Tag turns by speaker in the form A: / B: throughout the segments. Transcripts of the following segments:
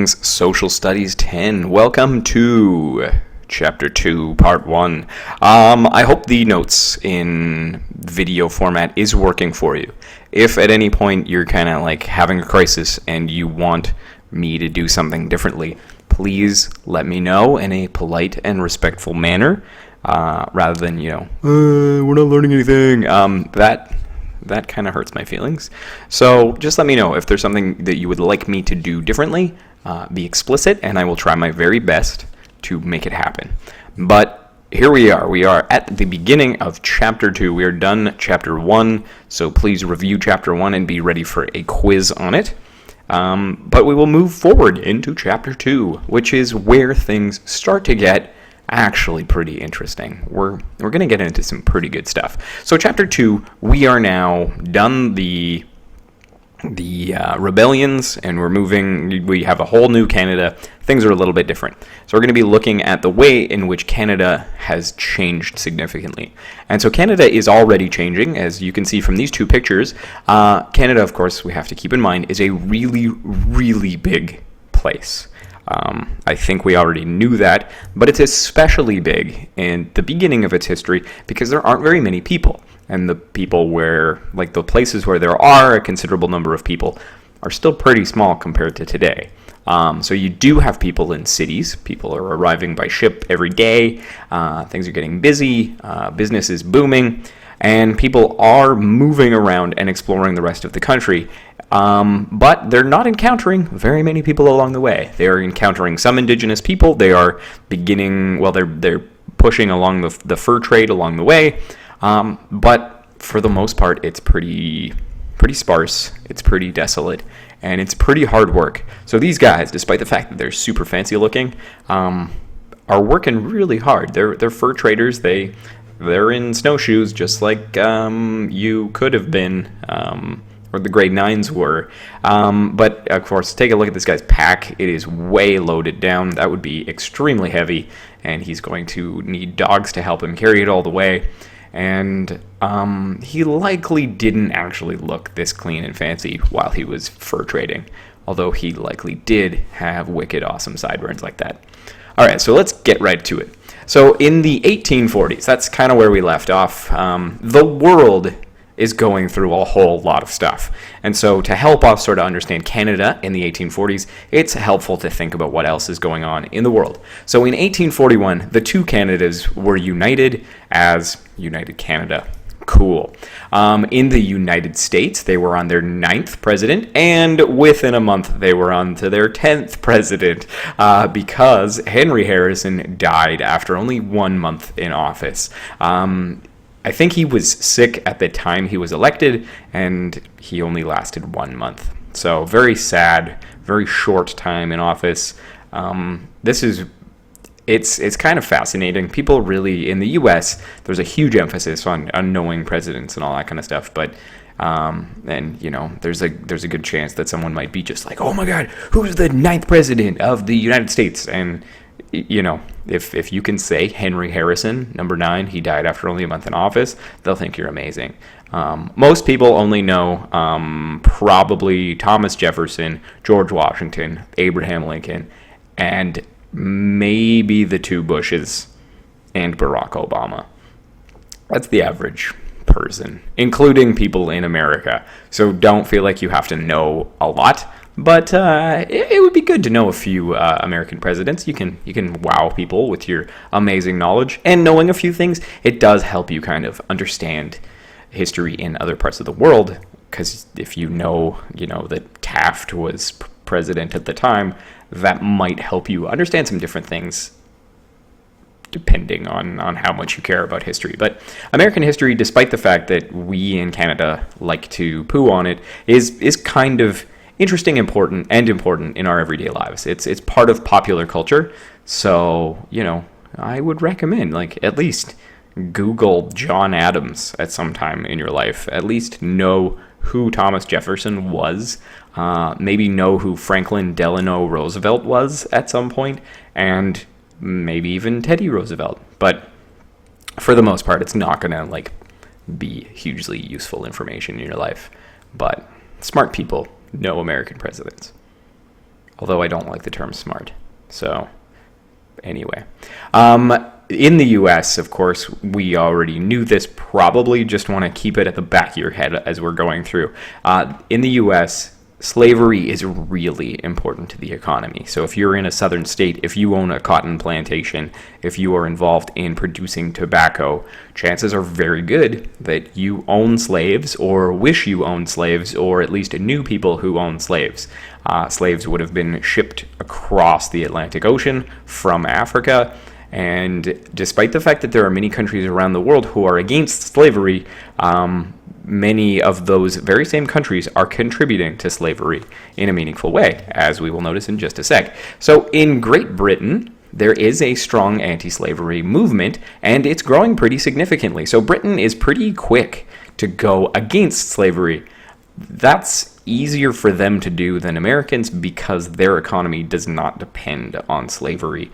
A: Social Studies 10. Welcome to Chapter 2, Part 1. I hope the notes in video format is working for you. If at any point you're kind of like having a crisis and you want me to do something differently, please let me know in a polite and respectful manner, rather than, we're not learning anything. That kind of hurts my feelings. So just let me know if there's something that you would like me to do differently. Be explicit, and I will try my very best to make it happen. But here we are. We are at the beginning of Chapter 2. We are done Chapter 1, so please review Chapter 1 and be ready for a quiz on it. But we will move forward into Chapter 2, which is where things start to get actually pretty interesting. We're going to get into some pretty good stuff. So Chapter 2, we are now done the rebellions, and we have a whole new Canada. Things are a little bit different. So we're going to be looking at the way in which Canada has changed significantly. And so Canada is already changing, as you can see from these two pictures. Canada, of course, we have to keep in mind, is a really, really big place. I think we already knew that, but it's especially big in the beginning of its history because there aren't very many people. And the the places where there are a considerable number of people are still pretty small compared to today. So you do have people in cities. People are arriving by ship every day. Things are getting busy. Business is booming. And people are moving around and exploring the rest of the country. But they're not encountering very many people along the way. They are encountering some indigenous people. They are they're pushing along the fur trade along the way. But for the most part, it's pretty sparse. It's pretty desolate, and it's pretty hard work. So these guys, despite the fact that they're super fancy looking, are working really hard. They're fur traders. They're in snowshoes, just like you could have been, or the grade 9s were. But of course, take a look at this guy's pack. It is way loaded down. That would be extremely heavy, and he's going to need dogs to help him carry it all the way. And he likely didn't actually look this clean and fancy while he was fur trading, although he likely did have wicked awesome sideburns like that. All right, so let's get right to it. So in the 1840s, that's kind of where we left off. The world is going through a whole lot of stuff. And so to help us sort of understand Canada in the 1840s, it's helpful to think about what else is going on in the world. So in 1841, the two Canadas were united as United Canada. Cool. In the United States, they were on their 9th president, and within a month, they were on to their 10th president because Henry Harrison died after only 1 month in office. I think he was sick at the time he was elected, and he only lasted 1 month. So very sad, very short time in office. It's kind of fascinating. People really, in the U.S., there's a huge emphasis on knowing presidents and all that kind of stuff. But there's a good chance that someone might be just like, oh my God, who's the 9th president of the United States? And if you can say Henry Harrison, number 9, he died after only a month in office, they'll think you're amazing. Most people only know probably Thomas Jefferson, George Washington, Abraham Lincoln, and maybe the 2 Bushes and Barack Obama. That's the average person, including people in America. So don't feel like you have to know a lot. But it would be good to know a few American presidents. You can wow people with your amazing knowledge, and knowing a few things, it does help you kind of understand history in other parts of the world. Because if you know that Taft was president at the time, that might help you understand some different things, depending on how much you care about history. But American history, despite the fact that we in Canada like to poo on it, is kind of interesting, important in our everyday lives. It's part of popular culture. So, I would recommend, at least Google John Adams at some time in your life. At least know who Thomas Jefferson was. Maybe know who Franklin Delano Roosevelt was at some point. And maybe even Teddy Roosevelt. But for the most part, it's not going to, be hugely useful information in your life. But smart people know American presidents. although I don't like the term smart. So anyway, in the U.S., of course, we already knew this, probably just want to keep it at the back of your head as we're going through. In the U.S., slavery is really important to the economy. So if you're in a southern state, if you own a cotton plantation, if you are involved in producing tobacco, chances are very good that you own slaves or wish you owned slaves, or at least knew people who owned slaves. Slaves would have been shipped across the Atlantic Ocean from Africa. And despite the fact that there are many countries around the world who are against slavery, many of those very same countries are contributing to slavery in a meaningful way, as we will notice in just a sec. So in Great Britain, there is a strong anti-slavery movement, and it's growing pretty significantly. So Britain is pretty quick to go against slavery. That's easier for them to do than Americans because their economy does not depend on slavery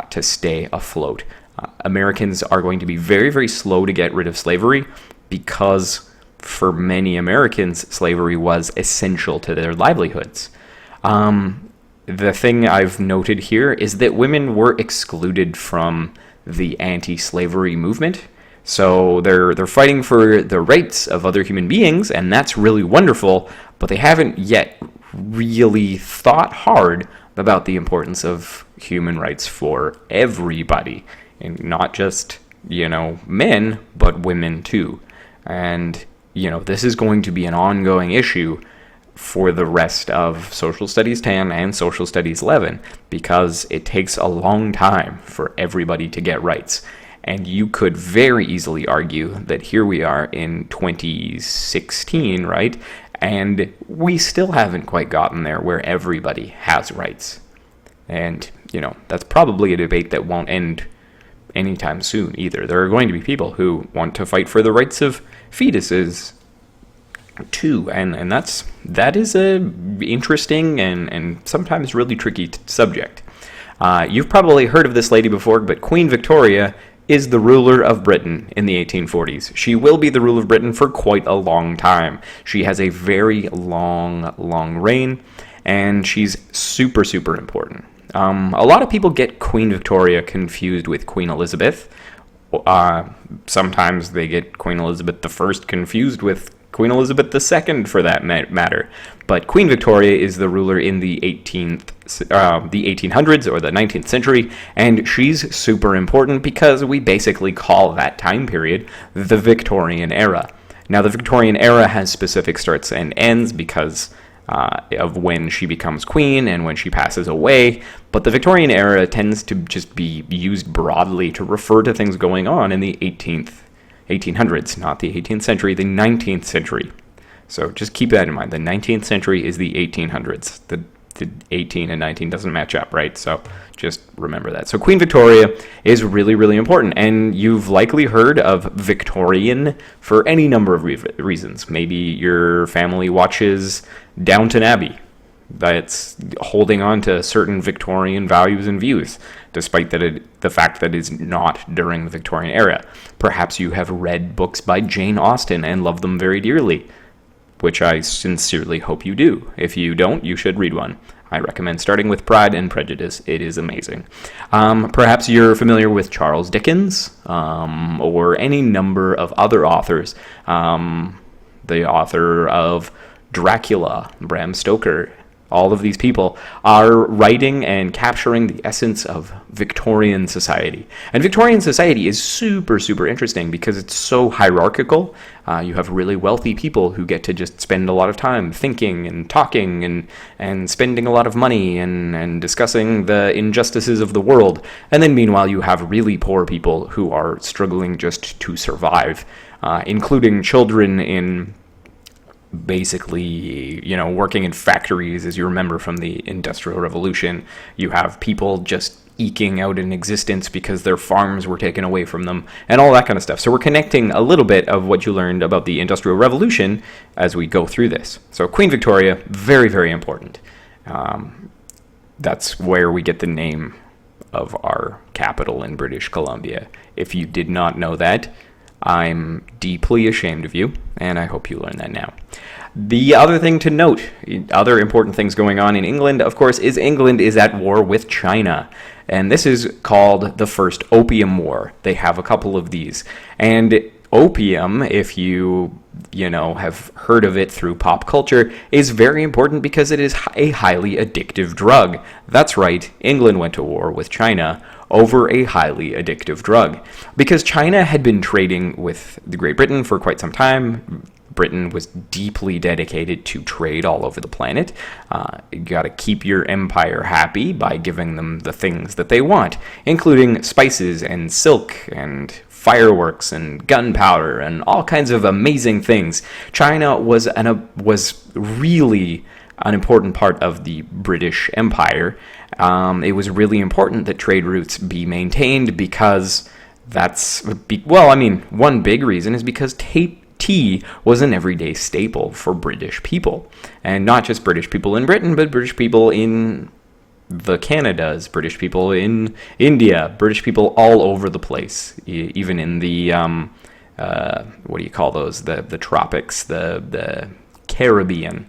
A: to stay afloat. Americans are going to be very, very slow to get rid of slavery because for many Americans, slavery was essential to their livelihoods. The thing I've noted here is that women were excluded from the anti-slavery movement. So they're fighting for the rights of other human beings, and that's really wonderful, but they haven't yet really thought hard about the importance of human rights for everybody, and not just, men, but women too. And this is going to be an ongoing issue for the rest of Social Studies 10 and Social Studies 11, because it takes a long time for everybody to get rights. And you could very easily argue that here we are in 2016, right? And we still haven't quite gotten there where everybody has rights. And, that's probably a debate that won't end anytime soon either. There are going to be people who want to fight for the rights of fetuses too, and that is a interesting and sometimes really tricky subject. You've probably heard of this lady before, but Queen Victoria is the ruler of Britain in the 1840s. She will be the ruler of Britain for quite a long time. She has a very long reign, and she's super, super important. A lot of people get Queen Victoria confused with Queen Elizabeth. Sometimes they get Queen Elizabeth I confused with Queen Elizabeth II for that matter. But Queen Victoria is the ruler in the 1800s or the 19th century, and she's super important because we basically call that time period the Victorian era. Now, the Victorian era has specific starts and ends because of when she becomes queen and when she passes away, but the Victorian era tends to just be used broadly to refer to things going on in the 1800s, not the 18th century, the 19th century. So just keep that in mind. The 19th century is the 1800s. The 18 and 19 doesn't match up, right? So just remember that. So Queen Victoria is really, really important, and you've likely heard of Victorian for any number of reasons. Maybe your family watches Downton Abbey. That's holding on to certain Victorian values and views, despite the fact that it's not during the Victorian era. Perhaps you have read books by Jane Austen and love them very dearly, which I sincerely hope you do. If you don't, you should read one. I recommend starting with Pride and Prejudice. It is amazing. Perhaps you're familiar with Charles Dickens, or any number of other authors. The author of Dracula, Bram Stoker. All of these people are writing and capturing the essence of Victorian society. And Victorian society is super, super interesting because it's so hierarchical. You have really wealthy people who get to just spend a lot of time thinking and talking and spending a lot of money and discussing the injustices of the world. And then meanwhile, you have really poor people who are struggling just to survive, including children in basically, working in factories, as you remember from the Industrial Revolution. You have people just eking out an existence because their farms were taken away from them, and all that kind of stuff. So we're connecting a little bit of what you learned about the Industrial Revolution as we go through this. So Queen Victoria, very, very important. That's where we get the name of our capital in British Columbia. If you did not know that, I'm deeply ashamed of you, and I hope you learn that now. The other thing to note, other important things going on in England, of course, is England is at war with China. And this is called the First Opium War. They have a couple of these. And opium, if you have heard of it through pop culture, is very important because it is a highly addictive drug. That's right, England went to war with China over a highly addictive drug. Because China had been trading with the Great Britain for quite some time. Britain was deeply dedicated to trade all over the planet. You got to keep your empire happy by giving them the things that they want, including spices and silk and fireworks and gunpowder and all kinds of amazing things. China was really an important part of the British Empire. It was really important that trade routes be maintained because one big reason is because tea was an everyday staple for British people. And not just British people in Britain, but British people in the Canadas, British people in India, British people all over the place, even in the, what do you call those, the tropics, the Caribbean.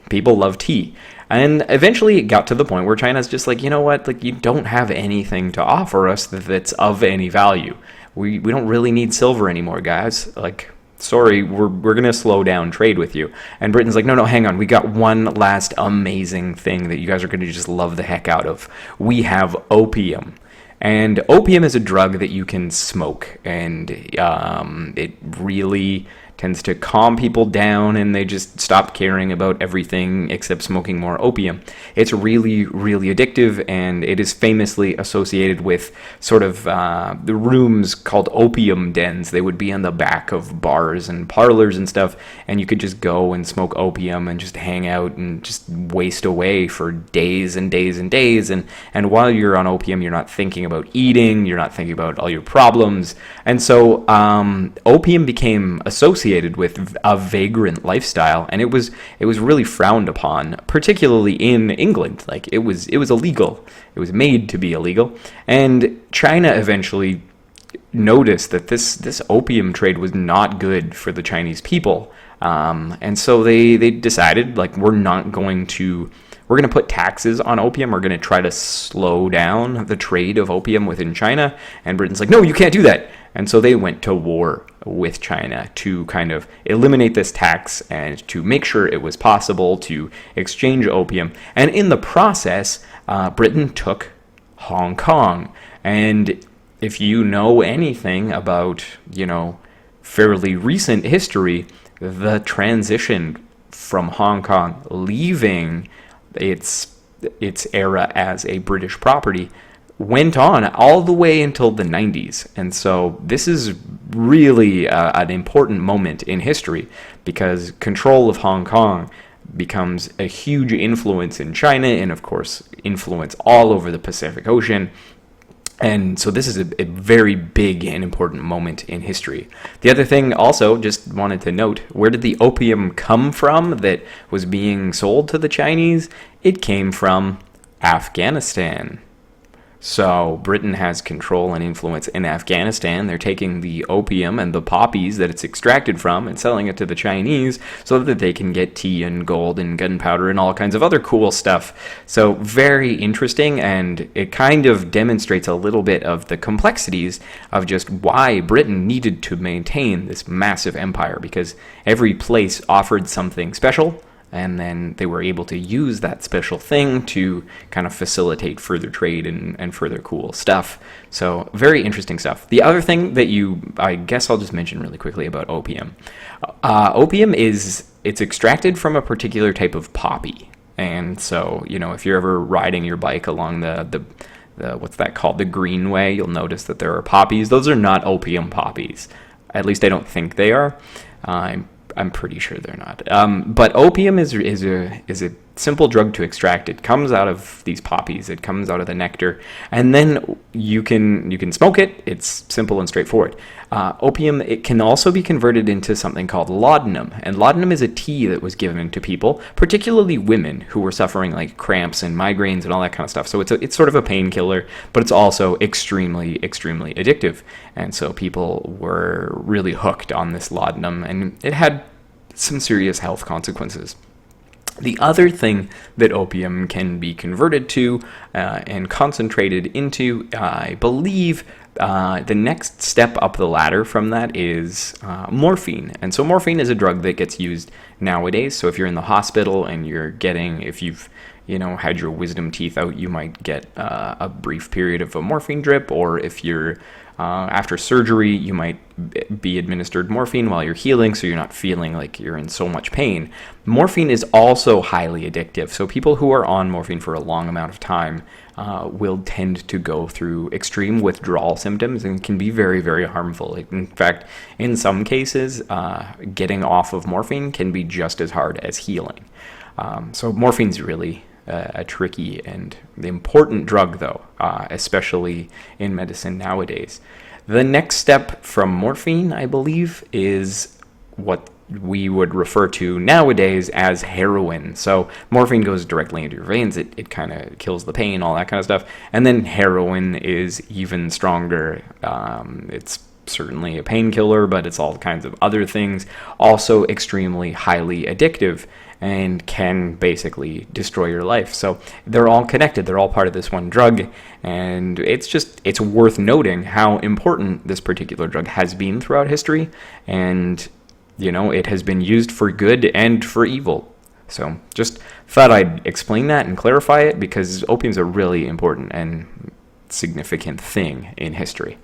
A: People love tea. And eventually it got to the point where China's just like, you know what, like you don't have anything to offer us that's of any value. We don't really need silver anymore, guys. Like, sorry, we're going to slow down trade with you. And Britain's like, no, hang on. We got one last amazing thing that you guys are going to just love the heck out of. We have opium. And opium is a drug that you can smoke. And it really tends to calm people down, and they just stop caring about everything except smoking more opium. It's really, really addictive, and it is famously associated with sort of the rooms called opium dens. They would be on the back of bars and parlors and stuff, and you could just go and smoke opium and just hang out and just waste away for days and days and days. And while you're on opium, you're not thinking about eating, you're not thinking about all your problems. And so opium became associated with a vagrant lifestyle, and it was really frowned upon, particularly in England. Like it was illegal. It was made to be illegal, and China eventually noticed that this opium trade was not good for the Chinese people, and so they decided, like, we're going to put taxes on opium. We're going to try to slow down the trade of opium within China. And Britain's like, no, you can't do that. And so they went to war with China to kind of eliminate this tax and to make sure it was possible to exchange opium. And in the process, Britain took Hong Kong. And if you know anything about, fairly recent history, the transition from Hong Kong leaving its era as a British property went on all the way until the 90s. And so this is really an important moment in history, because control of Hong Kong becomes a huge influence in China and, of course, influence all over the Pacific Ocean. And so this is a very big and important moment in history. The other thing also, just wanted to note, where did the opium come from that was being sold to the Chinese? It came from Afghanistan. So Britain has control and influence in Afghanistan. They're taking the opium and the poppies that it's extracted from and selling it to the Chinese so that they can get tea and gold and gunpowder and all kinds of other cool stuff. So very interesting, and it kind of demonstrates a little bit of the complexities of just why Britain needed to maintain this massive empire, because every place offered something special, and then they were able to use that special thing to kind of facilitate further trade and further cool stuff. So very interesting stuff. The other thing that I guess I'll just mention really quickly about opium. Opium it's extracted from a particular type of poppy. And so, if you're ever riding your bike along the what's that called? The greenway, you'll notice that there are poppies. Those are not opium poppies. At least I don't think they are. I'm pretty sure they're not. But opium is a simple drug to extract. It comes out of these poppies. It comes out of the nectar, and then you can smoke it. It's simple and straightforward. Opium, it can also be converted into something called laudanum, and laudanum is a tea that was given to people, particularly women who were suffering like cramps and migraines and all that kind of stuff. So it's sort of a painkiller, but it's also extremely, extremely addictive, and so people were really hooked on this laudanum, and it had some serious health consequences. The other thing that opium can be converted to and concentrated into, I believe, the next step up the ladder from that is morphine. And so morphine is a drug that gets used nowadays. So if you're in the hospital and if you've had your wisdom teeth out, you might get a brief period of a morphine drip, or if you're after surgery, you might be administered morphine while you're healing, so you're not feeling like you're in so much pain. Morphine is also highly addictive, so people who are on morphine for a long amount of time will tend to go through extreme withdrawal symptoms and can be very, very harmful. In fact, in some cases, getting off of morphine can be just as hard as healing. So morphine's really a tricky and important drug, though, especially in medicine nowadays. The next step from morphine, I believe, is what we would refer to nowadays as heroin. So morphine goes directly into your veins. It kind of kills the pain, all that kind of stuff. And then heroin is even stronger. It's certainly a painkiller, but it's all kinds of other things. Also extremely highly addictive and can basically destroy your life. So they're all connected. They're all part of this one drug. And it's worth noting how important this particular drug has been throughout history. And, it has been used for good and for evil. So just thought I'd explain that and clarify it, because opium's a really important and significant thing in history.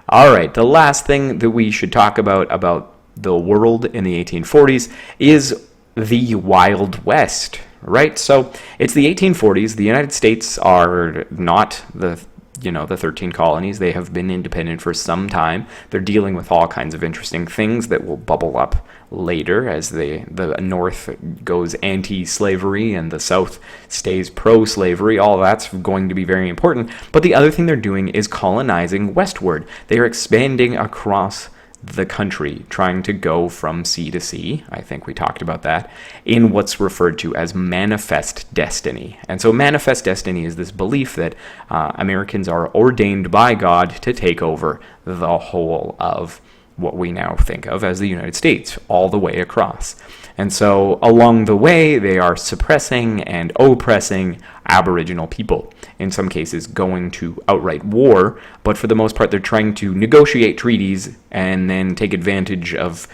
A: All right, the last thing that we should talk about the world in the 1840s is the Wild West, right? So it's the 1840s. The United States are not the 13 colonies. They have been independent for some time. They're dealing with all kinds of interesting things that will bubble up later as the North goes anti-slavery and the South stays pro-slavery. All that's going to be very important. But the other thing they're doing is colonizing westward. They are expanding across the country, trying to go from sea to sea. I think we talked about that in what's referred to as manifest destiny. And so manifest destiny is this belief that Americans are ordained by God to take over the whole of what we now think of as the United States, all the way across. And so along the way, they are suppressing and oppressing Aboriginal people, in some cases going to outright war, but for the most part, they're trying to negotiate treaties and then take advantage of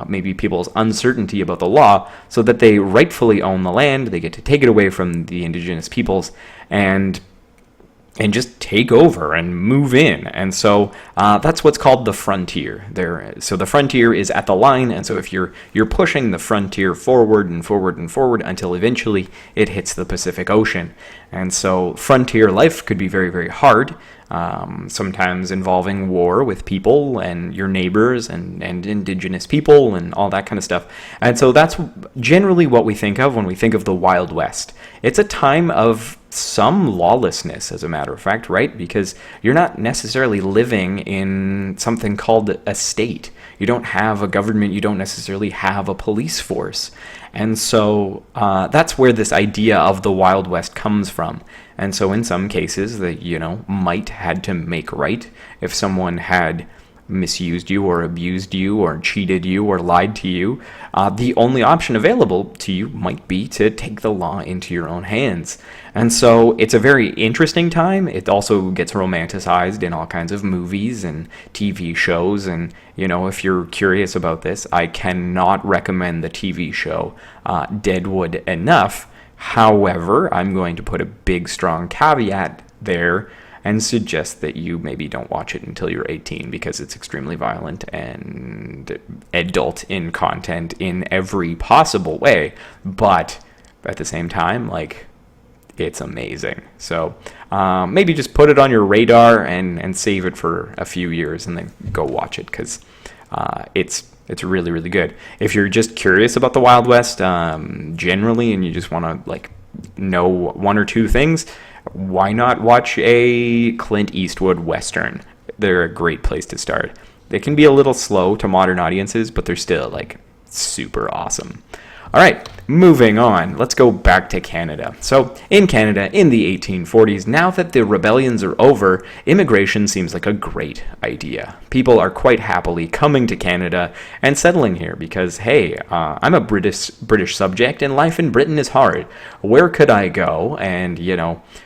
A: maybe people's uncertainty about the law so that they rightfully own the land. They get to take it away from the indigenous peoples and just take over and move in. And so that's what's called the frontier. So the frontier is at the line, and so if you're pushing the frontier forward and forward and forward until eventually it hits the Pacific Ocean. And so frontier life could be very, very hard, sometimes involving war with people and your neighbors and indigenous people and all that kind of stuff. And so that's generally what we think of when we think of the Wild West. It's a time of some lawlessness, as a matter of fact, right? Because you're not necessarily living in something called a state. You don't have a government. You don't necessarily have a police force. And so that's where this idea of the Wild West comes from. And so in some cases, might had to make right. If someone had misused you or abused you or cheated you or lied to you, the only option available to you might be to take the law into your own hands. And so it's a very interesting time. It also gets romanticized in all kinds of movies and TV shows. And, if you're curious about this, I cannot recommend the TV show Deadwood enough. However, I'm going to put a big, strong caveat there and suggest that you maybe don't watch it until you're 18, because it's extremely violent and adult in content in every possible way. But at the same time, it's amazing. So maybe just put it on your radar and save it for a few years and then go watch it, because It's really, really good. If you're just curious about the Wild West generally, and you just want to like know one or two things, why not watch a Clint Eastwood Western? They're a great place to start. They can be a little slow to modern audiences, but they're still like super awesome. All right, moving on. Let's go back to Canada. So, in Canada, in the 1840s, now that the rebellions are over, immigration seems like a great idea. People are quite happily coming to Canada and settling here because, hey, I'm a British subject and life in Britain is hard. Where could I go and,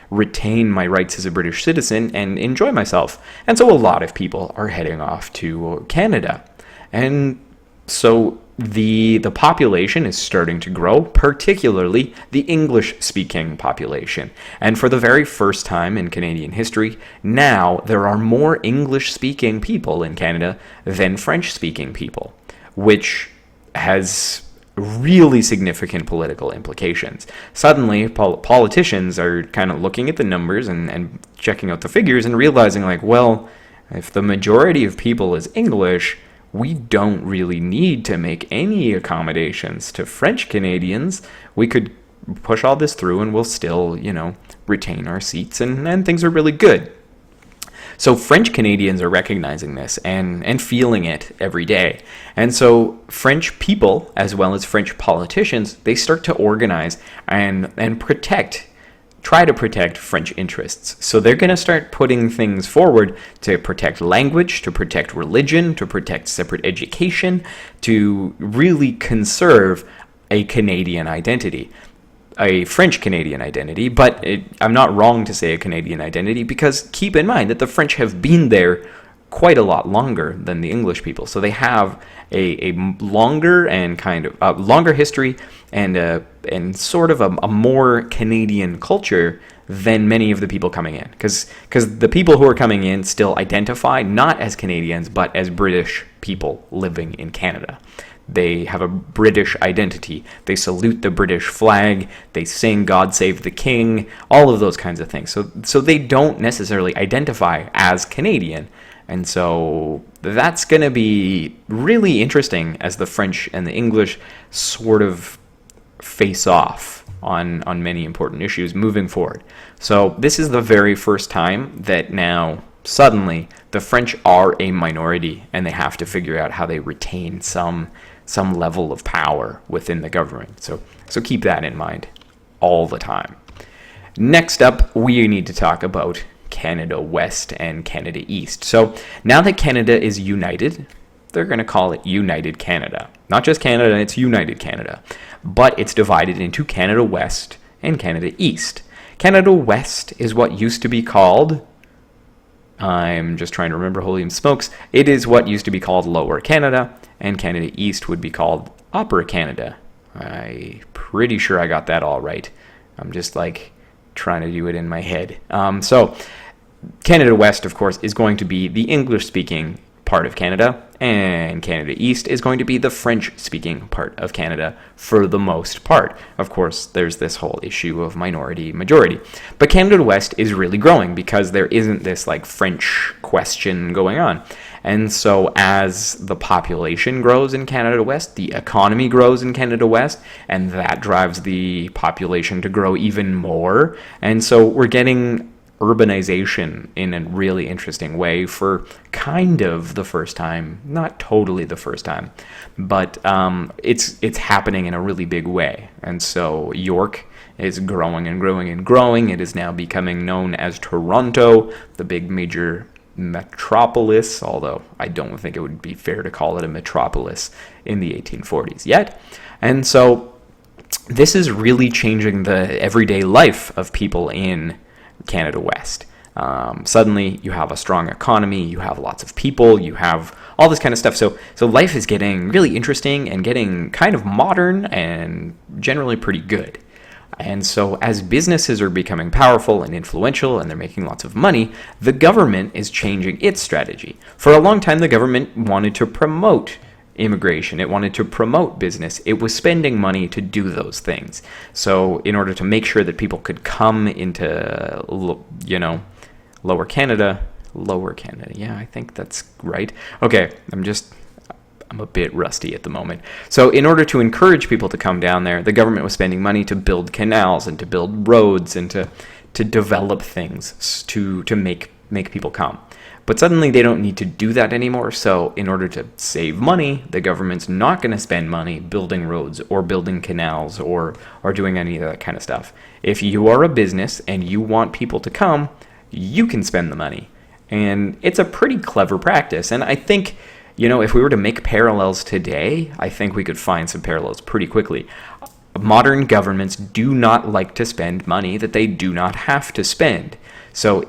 A: retain my rights as a British citizen and enjoy myself? And so a lot of people are heading off to Canada. And so the population is starting to grow, particularly the English-speaking population. And for the very first time in Canadian history, now there are more English-speaking people in Canada than French-speaking people, which has really significant political implications. Suddenly, politicians are kind of looking at the numbers and checking out the figures and realizing, like, well, if the majority of people is English, we don't really need to make any accommodations to French Canadians. We could push all this through and we'll still, retain our seats and things are really good. So French Canadians are recognizing this and feeling it every day. And so French people, as well as French politicians, they start to organize and try to protect French interests. So they're going to start putting things forward to protect language, to protect religion, to protect separate education, to really conserve a Canadian identity, a French Canadian identity. But I'm not wrong to say a Canadian identity, because keep in mind that the French have been there quite a lot longer than the English people. So they have a longer and kind of longer history and sort of a more Canadian culture than many of the people coming in. Because the people who are coming in still identify not as Canadians, but as British people living in Canada. They have a British identity. They salute the British flag. They sing God Save the King, all of those kinds of things. So they don't necessarily identify as Canadian. And so that's going to be really interesting as the French and the English sort of face off on many important issues moving forward. So this is the very first time that now suddenly the French are a minority and they have to figure out how they retain some level of power within the government. So keep that in mind all the time. Next up, we need to talk about Canada West and Canada East. So now that Canada is united, they're going to call it United Canada. Not just Canada, it's United Canada. But it's divided into Canada West and Canada East. Canada West is what used to be called, I'm just trying to remember, holy smokes, it is what used to be called Lower Canada, and Canada East would be called Upper Canada. I'm pretty sure I got that all right. I'm just trying to do it in my head. So Canada West, of course, is going to be the English-speaking part of Canada, and Canada East is going to be the French-speaking part of Canada for the most part. Of course, there's this whole issue of minority-majority. But Canada West is really growing because there isn't this French question going on. And so as the population grows in Canada West, the economy grows in Canada West, and that drives the population to grow even more. And so we're getting urbanization in a really interesting way for kind of the first time, not totally the first time, but it's happening in a really big way. And so York is growing and growing and growing. It is now becoming known as Toronto, the big major metropolis, although I don't think it would be fair to call it a metropolis in the 1840s yet. And so this is really changing the everyday life of people in Canada West. Suddenly you have a strong economy, you have lots of people, you have all this kind of stuff. So life is getting really interesting and getting kind of modern and generally pretty good. And so as businesses are becoming powerful and influential and they're making lots of money, the government is changing its strategy. For a long time, the government wanted to promote immigration. It wanted to promote business. It was spending money to do those things. So in order to make sure that people could come into, Lower Canada, yeah, I think that's right. Okay, I'm a bit rusty at the moment. So in order to encourage people to come down there, the government was spending money to build canals and to build roads and to develop things to make people come. But suddenly they don't need to do that anymore. So in order to save money, the government's not going to spend money building roads or building canals or doing any of that kind of stuff. If you are a business and you want people to come, you can spend the money. And it's a pretty clever practice. And I think, if we were to make parallels today, I think we could find some parallels pretty quickly. Modern governments do not like to spend money that they do not have to spend. So,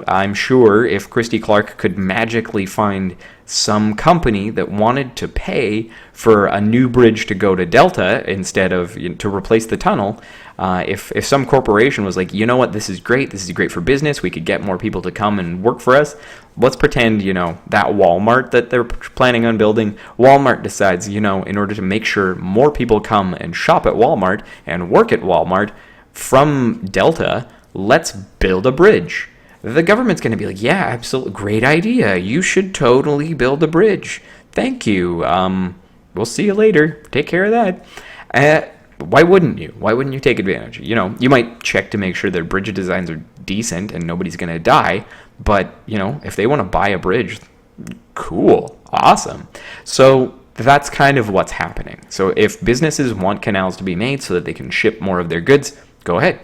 A: I'm sure if Christy Clark could magically find some company that wanted to pay for a new bridge to go to Delta instead of to replace the tunnel, if some corporation was like, what, this is great for business, we could get more people to come and work for us. Let's pretend, that Walmart that they're planning on building, Walmart decides, in order to make sure more people come and shop at Walmart and work at Walmart from Delta, let's build a bridge. The government's going to be like, yeah, absolutely, great idea. You should totally build a bridge. Thank you. We'll see you later. Take care of that. Why wouldn't you? Why wouldn't you take advantage? You might check to make sure their bridge designs are decent and nobody's going to die. But, if they want to buy a bridge, cool, awesome. So that's kind of what's happening. So if businesses want canals to be made so that they can ship more of their goods, go ahead.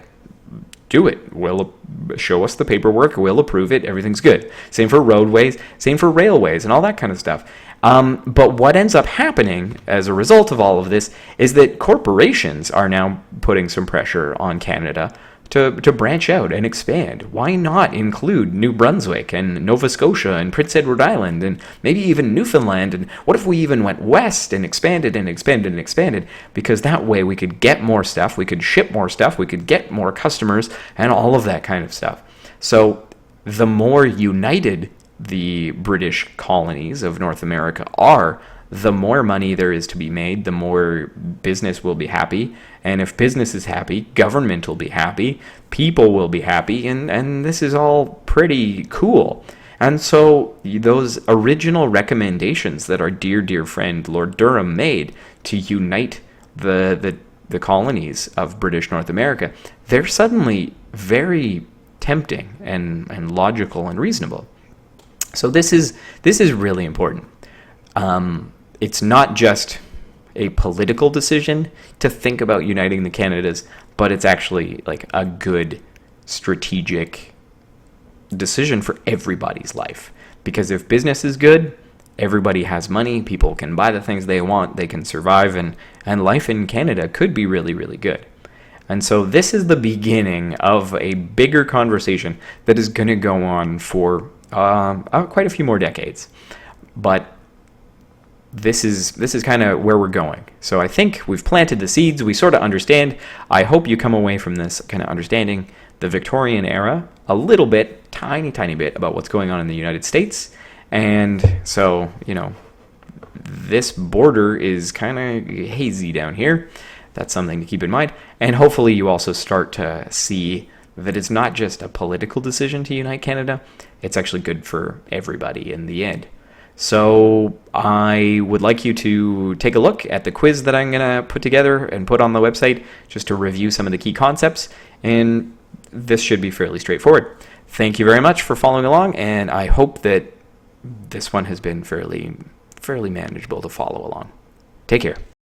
A: Do it. We'll show us the paperwork. We'll approve it. Everything's good. Same for roadways. Same for railways and all that kind of stuff. But what ends up happening as a result of all of this is that corporations are now putting some pressure on Canada to branch out and expand. Why not include New Brunswick and Nova Scotia and Prince Edward Island and maybe even Newfoundland? And what if we even went west and expanded and expanded and expanded? Because that way we could get more stuff, we could ship more stuff, we could get more customers and all of that kind of stuff. So the more united the British colonies of North America are, the more money there is to be made, the more business will be happy. And if business is happy, government will be happy, people will be happy, and this is all pretty cool. And so those original recommendations that our dear friend Lord Durham made to unite the colonies of British North America, they're suddenly very tempting and logical and reasonable. So this is really important. It's not just a political decision to think about uniting the Canadas, but it's actually like a good strategic decision for everybody's life. Because if business is good, everybody has money, people can buy the things they want, they can survive, and life in Canada could be really, really good. And so this is the beginning of a bigger conversation that is going to go on for quite a few more decades. But this is kind of where we're going. So I think we've planted the seeds. We sort of understand. I hope you come away from this kind of understanding the Victorian era a little bit, tiny bit about what's going on in the United States. And so, this border is kind of hazy down here. That's something to keep in mind. And hopefully you also start to see that it's not just a political decision to unite Canada. It's actually good for everybody in the end. So I would like you to take a look at the quiz that I'm going to put together and put on the website just to review some of the key concepts. And this should be fairly straightforward. Thank you very much for following along, and I hope that this one has been fairly manageable to follow along. Take care.